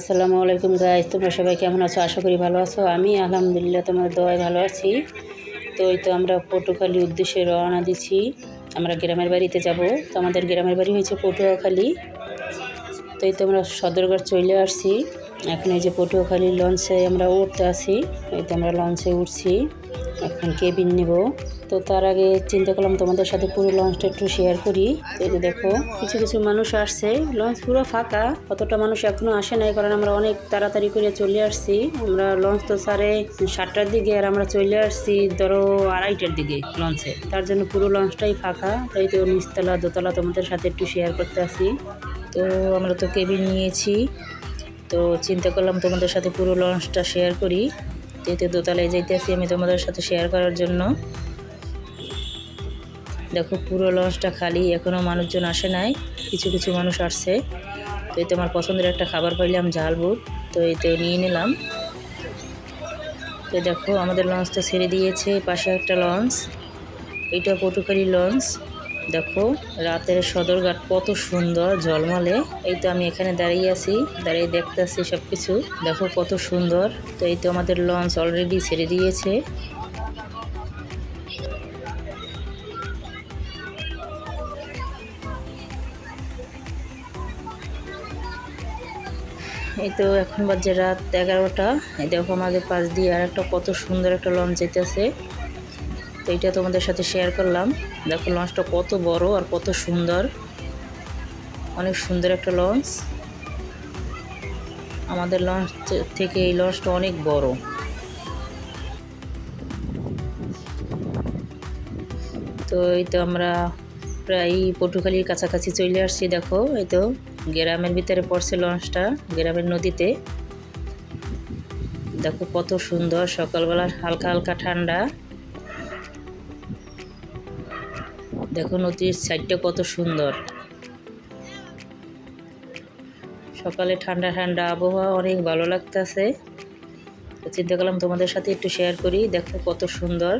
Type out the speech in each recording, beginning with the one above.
আসসালামু আলাইকুম গাইস, তোমরা সবাই কেমন আছো? আশা করি ভালো আছো। আমি আলহামদুলিল্লাহ তোমাদের দোয়ায় ভালো আছি। তো এই তো আমরা পটুয়াখালী উদ্দেশ্যে রওনা দিচ্ছি। আমরা গ্রামের বাড়িতে যাব। তো আমাদের গ্রামের বাড়ি হয়েছে পটুয়াখালী। তো এই তো আমরা সদরঘাট চলে আসছি। এখন এই যে পটুয়াখালীর লঞ্চে আমরা উঠতে আসি। এই তো আমরা লঞ্চে উঠছি, এখন কেবিন নেব। তো তার আগে চিন্তা করলাম তোমাদের সাথে পুরো লঞ্চটা একটু শেয়ার করি। তো এই যে দেখো কিছু কিছু মানুষ আসছে, লঞ্চ পুরো ফাঁকা, অতটা মানুষ এখনো আসে নাই, কারণ আমরা অনেক তাড়াতাড়ি করে চলে আসছি। আমরা লঞ্চ তো 7:30টার দিকে, আর আমরা চলে আসছি ধরো 2:30টার দিকে লঞ্চে। তার জন্য পুরো লঞ্চটাই ফাঁকা। তাই তো নিচতলা দোতলা তোমাদের সাথে একটু শেয়ার করতে আসি। তো আমরা তো কেবিন নিয়েছি, তো চিন্তা করলাম তোমাদের সাথে পুরো লঞ্চটা শেয়ার করি। যেতে দোতলায় যাইতেছি আমি তোমাদের সাথে শেয়ার করার জন্য। দেখো পুরো লঞ্চটা খালি, এখনও মানুষজন আসে নাই, কিছু কিছু মানুষ আসছে। তো এই তো আমার পছন্দের একটা খাবার পাইলাম, ঝাল বুট, তো এই তো নিয়ে নিলাম। তো দেখো আমাদের লঞ্চ তো ছেড়ে দিয়েছে, পাশে একটা লঞ্চ, এইটা পটুয়াখালী লঞ্চ। দেখো রাতের সদরঘাট কত সুন্দর ঝলমলে। এই তো আমি এখানে দাঁড়িয়ে আছি, দাঁড়িয়ে দেখতে আসছি সব কিছু। দেখো কত সুন্দর। তো এই তো আমাদের লঞ্চ অলরেডি ছেড়ে দিয়েছে। এই তো এখন বাজে রাত 11টা। এই দেখো আমাদের পাশ দিয়ে আর একটা কত সুন্দর একটা লঞ্চ যেতেছে। তো এইটা তোমাদের সাথে শেয়ার করলাম। দেখো লঞ্চটা কত বড় আর কত সুন্দর, অনেক সুন্দর একটা লঞ্চ। আমাদের লঞ্চ থেকে এই লঞ্চটা অনেক বড়। তো এই তো আমরা প্রায় পটুয়াখালীর কাছাকাছি চলে আসছি। দেখো এই তো গ্রামের ভিতরে পড়ছে লঞ্চটা, গ্রামের নদীতে। দেখো কত সুন্দর, সকালবেলা হালকা হালকা ঠান্ডা। দেখো নদীর সাইডটা কত সুন্দর, সকালে ঠান্ডা ঠান্ডা আবহাওয়া, অনেক ভালো লাগতেছে। তো চিন্তা করলাম তোমাদের সাথে একটু শেয়ার করি। দেখো কত সুন্দর।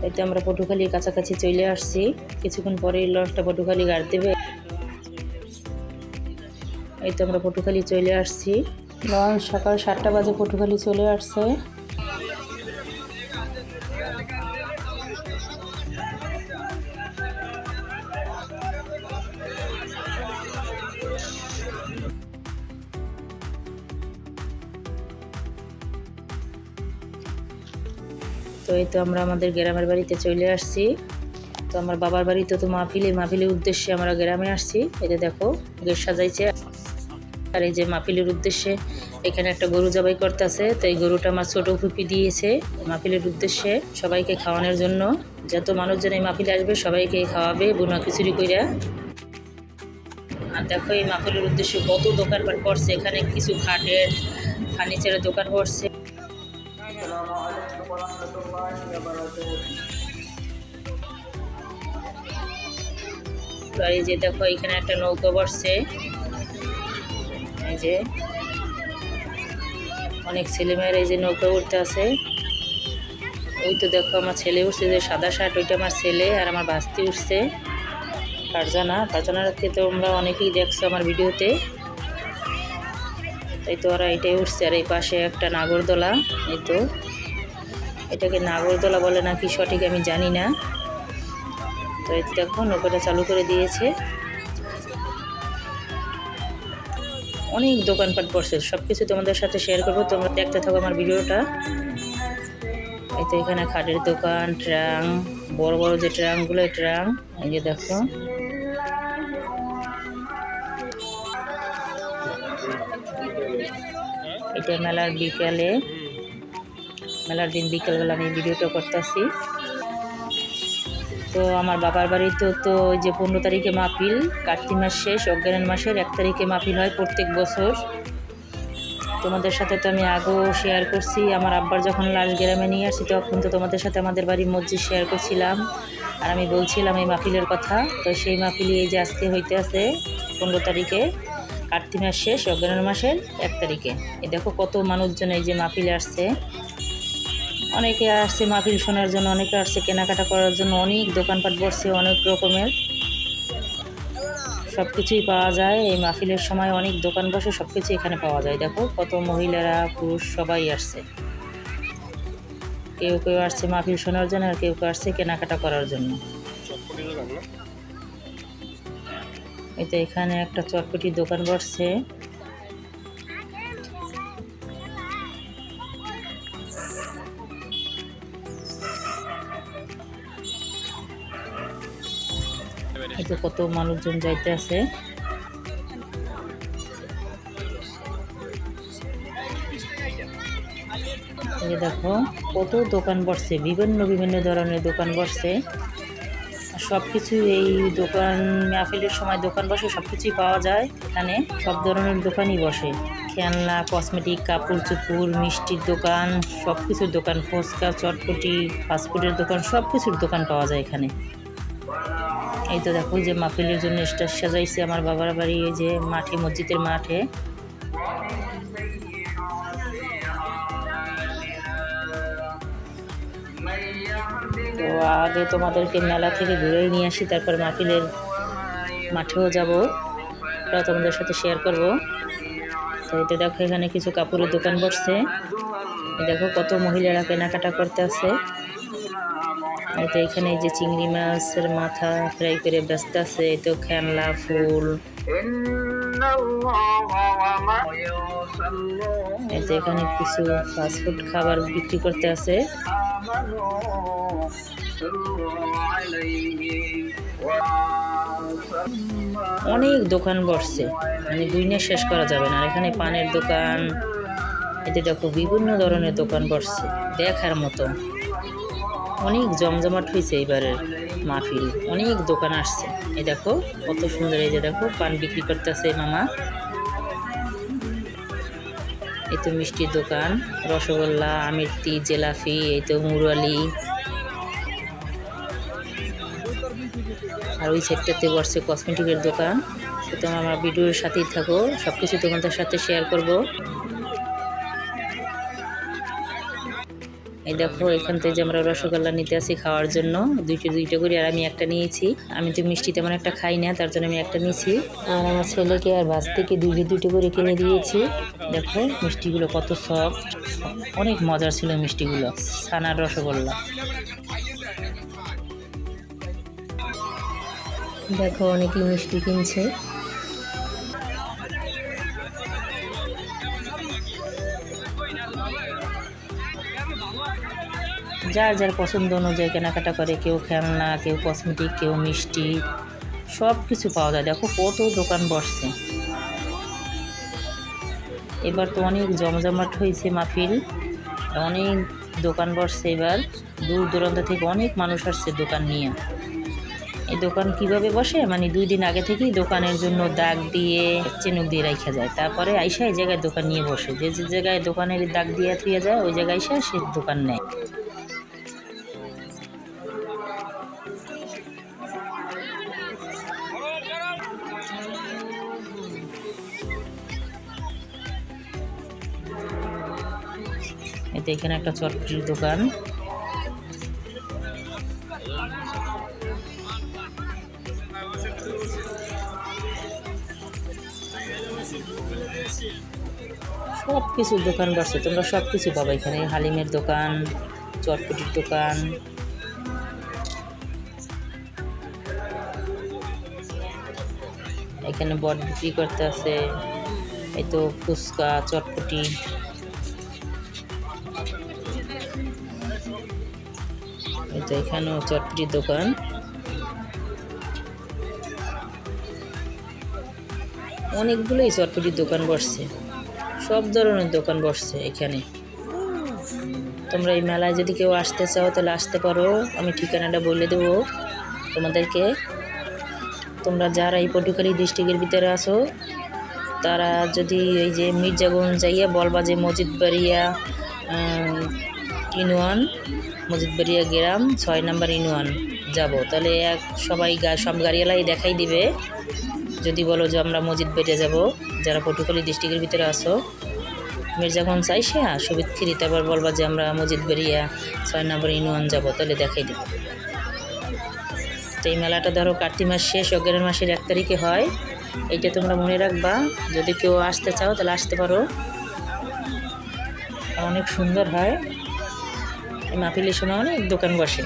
এই তো আমরা পটুয়াখালীর কাছাকাছি চলে আসছি, কিছুক্ষণ পরে লঞ্চটা পটুয়াখালী ঘাট দেবে। এই তো আমরা পটুয়াখালী চলে আসছি। লঞ্চ সকাল 7টা বাজে পটুয়াখালী চলে আসছে। তো এই তো আমরা আমাদের গ্রামের বাড়িতে চলে আসছি। তো আমার বাবার বাড়িতে তো মাহফিলের উদ্দেশ্যে আমরা গ্রামে আসছি। এটা দেখো গেট সাজাইছে, আর এই যে মাহফিলের উদ্দেশ্যে এখানে একটা গরু জবাই করতেছে। তো এই গরুটা আমার ছোট ফুপি দিয়েছে মাহফিলের উদ্দেশ্যে সবাইকে খাওয়ানোর জন্য। যত মানুষজন এই মাহফিলে আসবে সবাইকে খাওয়াবে বুনা খিচুড়ি কইরা। আর দেখো এই মাহফিলের উদ্দেশ্যে কত দোকানপাট করছে, এখানে কিছু খাটের ফার্নিচারের দোকান করছে। এই যে দেখো এখানে একটা নৌকা বসছে, এই যে অনেক ছেলেমেয়েরা এই যে নৌকা উঠতে আছে। ওই তো দেখো আমার ছেলে উঠছে, যে সাদা শার্ট ওইটা আমার ছেলে, আর আমার ভাস্তি উঠছে ফারজানাকে তো আমরা অনেকেই দেখছো আমার ভিডিওতে। তাই তো ওরা এটাই উঠছে। আর এই পাশে একটা নাগরদোলা, এই তো এটাকে নাগরদোলা বলে নাকি সঠিক আমি জানি না। তো এই দেখো নৌকাটা চালু করে দিয়েছে। অনেক দোকানপাট বসে, সব কিছু তোমাদের সাথে শেয়ার করবো, তোমরা দেখতে থাকো আমার ভিডিওটা। এই তো এখানে খাটের দোকান, ট্রাং, বড় বড় যে ট্রাংগুলো, ট্রাং এই যে দেখো। এটা মেলার দিন বিকেলবেলা আমি ভিডিওটা করতেছি। তো আমার বাবার বাড়িতে তো ওই যে 15 তারিখে মাহফিল, কার্তিক মাস শেষ, অজ্ঞান মাসের 1 তারিখে মাহফিল হয় প্রত্যেক বছর। তোমাদের সাথে তো আমি আগেও শেয়ার করছি, আমার আব্বার যখন লাশ গ্রামে নিয়ে আসছি তখন তো তোমাদের সাথে আমাদের বাড়ির মসজিদ শেয়ার করছিলাম, আর আমি বলছিলাম এই মাহফিলের কথা। তো সেই মাহফিলই এই যে আজকে হইতে আছে 15 তারিখে, কার্তিক মাস শেষ, অজ্ঞান মাসের 1 তারিখে। এই দেখো কত মানুষজন এই যে মাহফিলে আসছে। অনেকে আসছে মাহফিল শোনার জন্য, অনেকে আসছে কেনাকাটা করার জন্য। অনেক দোকানপাট বসছে অনেক রকমের। সব কিছুই পাওয়া যায়। এই মাহফিলের সময় অনেক দোকান বসে, সব কিছু এখানে পাওয়া যায়। দেখো কত মহিলারা পুরুষ সবাই আসছে, কেউ কেউ আসছে মাহফিল শোনার জন্য, আর কেউ কেউ আসছে কেনাকাটা করার জন্য। এই তো এখানে একটা চটপটির দোকান বসছে। এই তো কত মানুষজন যাইতে আছে। এই দেখো কত দোকান বসছে, বিভিন্ন বিভিন্ন ধরনের দোকান বসছে। সব কিছু এই দোকান মাহফিলের সময় দোকান বসে, সব কিছুই পাওয়া যায় এখানে। সব ধরনের দোকানই বসে, খেলনা, কসমেটিক, কাপড় চোপড়, মিষ্টির দোকান, সব কিছুর দোকান, ফুচকা, চটপটি, ফাস্টফুডের দোকান, সব কিছুর দোকান পাওয়া যায় এখানে। এই তো দেখো যে মাহফিলের জন্য স্টেজ সাজাইছে আমার বাবার বাড়ি, এই যে মাঠে, মসজিদের মাঠে। তো আগে তোমাদেরকে মেলা থেকে ঘুরেই নিয়ে আসি, তারপর মাহফিলের মাঠেও যাব, ওটা তোমাদের সাথে শেয়ার করব। তো এতে দেখো এখানে কিছু কাপড়ের দোকান বসছে। দেখো কত মহিলারা কেনাকাটা করতে আছে। এই তো এখানে এই যে চিংড়ি মাছের মাথা ফ্রাই করে ব্যস্ত আছে। এই তো খেলনা, ফুল। এই তো এখানে কিছু ফাস্টফুড খাবার বিক্রি করতে আছে। অনেক দোকান বসছে, মানে গুইনে শেষ করা যাবে না। আর এখানে পানের দোকান, এতে দেখো বিভিন্ন ধরনের দোকান বসছে, দেখার মতো। অনেক জমজমাট হয়েছে এবারের মাহফিল, অনেক দোকান আসছে। এই দেখো কত সুন্দর। এই যে দেখো পান বিক্রি করতেছে মামা। এই তো মিষ্টির দোকান, রসগোল্লা, আমিরতি, জেলাফি, এই তো মুরালি। আর ওই সেক্টরতে বসছে কসমেটিকের দোকান। সুতরাং আমার ভিডিওর সাথেই থাকো, সব কিছু তোমাদের সাথে শেয়ার করব। এই দেখো এখান থেকে যে আমরা রসগোল্লা নিতে আসি খাওয়ার জন্য, দুইটা করে, আর আমি একটা নিয়েছি। আমি তো মিষ্টি তেমন একটা খাই না, তার জন্য আমি একটা নিয়েছি। আর আমার ছেলেকে আর বাস থেকে দুইটা করে কিনে দিয়েছি। দেখো মিষ্টিগুলো কত সফট, অনেক মজার ছিল মিষ্টিগুলো, ছানার রসগোল্লা। দেখো অনেকেই মিষ্টি কিনছে। যার যার পছন্দ অনুযায়ী কেনাকাটা করে, কেউ খেলনা, কেউ কসমেটিক, কেউ মিষ্টি, সব কিছু পাওয়া যায়। দেখো কত দোকান বসছে। এবার তো অনেক জমজমাট হয়েছে মাহফিল, অনেক দোকান বসছে। এবার দূর দূরান্ত থেকে অনেক মানুষ আসছে দোকান নিয়ে। এই দোকান কিভাবে বসে, মানে 2 দিন আগে থেকেই দোকানের জন্য দাগ দিয়ে চেনুক দিয়ে রাখা যায়, তারপরে আইসা এই জায়গায় দোকান নিয়ে বসে। যে যে জায়গায় দোকানের দাগ দিয়ে থুয়ে যায়, ওই জায়গায় এসে সে দোকান নেয়। এতে এখানে একটা চটপটির দোকান। সব কিছুর দোকান বসে, তোমরা সব কিছু পাবে এখানে। হালিমের দোকান, চটপটির দোকান। এখানে বট বিক্রি করতে আছে। এই তো ফুচকা, চটপটি। এই তো এখানেও চটপটির দোকান। অনেকগুলোই চটপটির দোকান বসছে, সব ধরনের দোকান বসছে এখানে। তোমরা এই মেলায় যদি কেউ আসতে চাও তাহলে আসতে পারো, আমি ঠিকানাটা বলে দেবো তোমাদেরকে। তোমরা যারা এই পটুয়াখালী ডিস্ট্রিক্টের ভিতরে আসো, তারা যদি এই যে মির্জাগঞ্জ যাইয়া বলবা যে মসজিদবাড়িয়া ইউনিয়ন, মসজিদবাড়িয়া গ্রাম 6 নম্বর ইউনিয়ন যাব, তাহলে সবাই সব গাড়িওয়ালাই দেখাই দিবে। যদি বলো যে আমরা মসজিদবাড়িয়া যাব, যারা পটুয়াখালী ডিস্ট্রিক্টের ভিতরে আসো, মির্জাগঞ্জ আইসা সুবিধ তারপর বলবা যে আমরা মসজিদবাড়িয়া 6 নম্বর ইউনিয়ন যাব, তাহলে দেখাই দেবো। তো এই মেলাটা ধরো কার্তিক মাস শেষ, অগ্রহায়ণ মাসের 1 তারিখে হয়। এইটা তোমরা মনে রাখবা, যদি কেউ আসতে চাও তাহলে আসতে পারো, অনেক সুন্দর হয়। এই মাহফিলের সময় অনেক দোকান বসে।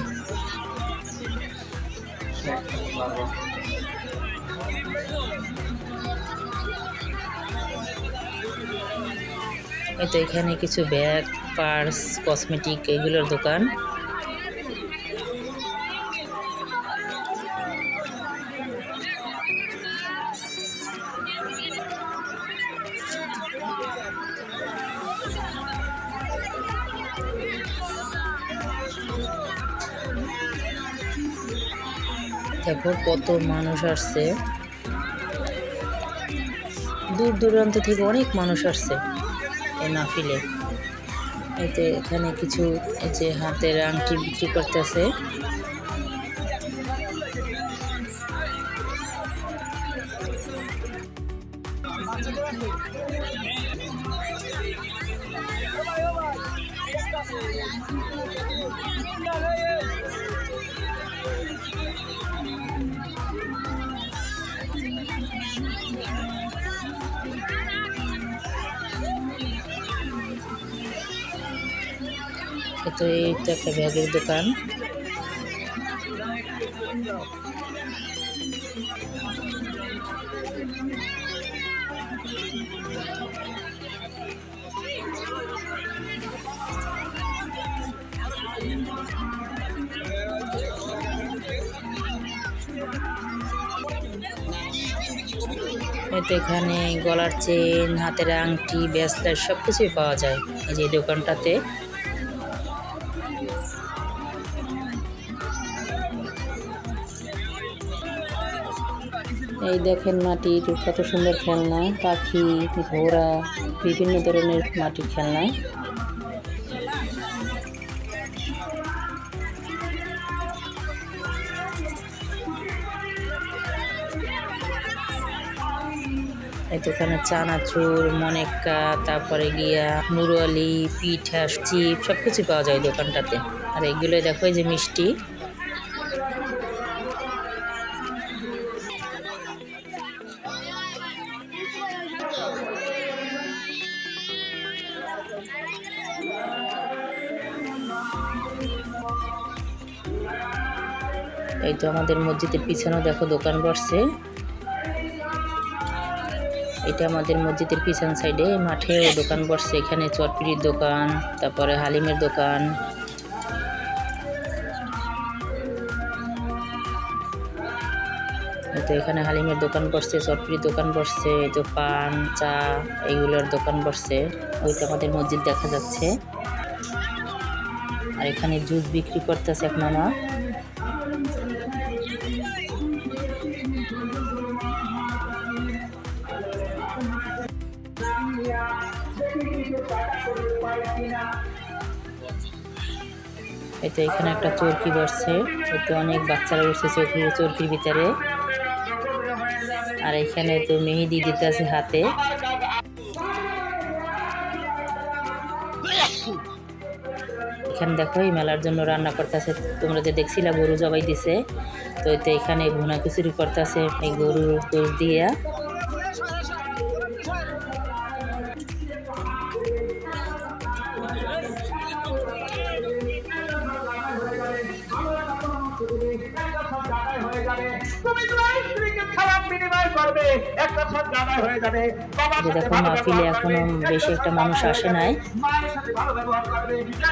এই তো এখানে কিছু ব্যাগ, পার্স, কসমেটিক এগুলোর দোকান। দেখো কত মানুষ আসছে, দূর দূরান্ত থেকে অনেক মানুষ আসছে এই মাহফিলে। এতে এখানে কিছু এই যে হাতের আংটি বিক্রি করতেছে। তো এই তো একটা ব্যাগের দোকান। এতে এখানে গলার চেন, হাতের আংটি, ব্রেসলেট সব কিছুই পাওয়া যায় এই যে দোকানটাতে। এই দেখেন মাটির কত সুন্দর খেলনা, পাখি, ঘোড়া, বিভিন্ন ধরনের মাটির খেলনা। এই দোকানে চানাচুর, মনেক্কা, তারপরে গিয়া মুরলি, পিঠা, চিপ সব কিছু পাওয়া যায় দোকানটাতে। আর এগুলো দেখো এই যে মিষ্টি। এই তো আমাদের মসজিদের পিছনেও দেখো দোকান বসছে। এটা আমাদের মসজিদের পিছন সাইডে মাঠেও দোকান বসছে। এখানে চটপিড়ির দোকান, তারপরে হালিমের দোকান। তো এখানে হালিমের দোকান বসছে, চটপিড়ির দোকান বসছে, এই তো পান, চা এইগুলোর দোকান বসছে। ওই তো আমাদের মসজিদ দেখা যাচ্ছে। আর এখানে জুস বিক্রি করতেছে এক মামা। এই তো এখানে একটা চরকি বসছে, এতে অনেক বাচ্চারা বসছে চরকির ভিতরে। আর এখানে তো মেহেদি দিতে আছে হাতে। এখানে দেখো এই মেলার জন্য রান্না করতেছে, তোমরা যে দেখছিলা গরু জবাই দিছে, তো এখানে ভুনা খিচুড়ি করতেছে এই গরুর গোশ দিয়া। দেখো মাহফিলে এখনো বেশি একটা মানুষ আসে নাই,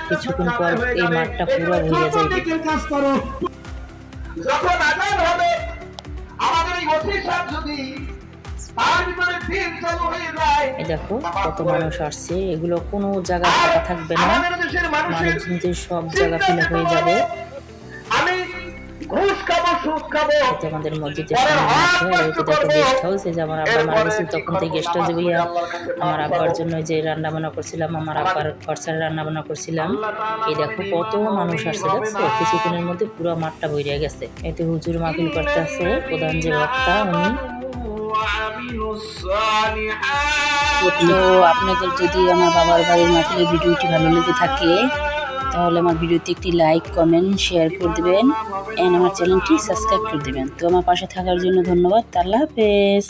কিছুক্ষণ পর এই মাঠটা পুরো ভরে যাবে। এই দেখো কত মানুষ আসছে, এগুলো কোনো জায়গায় ফাঁকা থাকবে না, মানুষজন সব জায়গা ফিল হয়ে যাবে। আমাদের মসজিদের সামনে আছে। আর এটা দেখো গেস্ট হাউস, এই যে আমার আব্বা মারা গেছিল তখন থেকে গেস্ট হাউসে গিয়ে আমার আব্বার জন্য যে রান্না বান্না করছিলাম, আমার আব্বার খরচার রান্না বান্না করছিলাম। এই দেখো কত মানুষ আসছে, দেখছো কিছুক্ষণের মধ্যে পুরো মাঠটা ভরে গেছে। এতে হুজুর মাহফিল করতে আছে, প্রধান যে বক্তা উনি। তো আপনাদের যদি আমার বাবার বাড়ির মাহফিলের ভিডিওটি ভালো লেগে থাকে তাহলে আমার ভিডিওতে একটি লাইক, কমেন্ট, শেয়ার করে দেবেন এন্ড আমার চ্যানেলটি সাবস্ক্রাইব করে দেবেন। তো আমার পাশে থাকার জন্য ধন্যবাদ। আল্লাহ হাফেজ।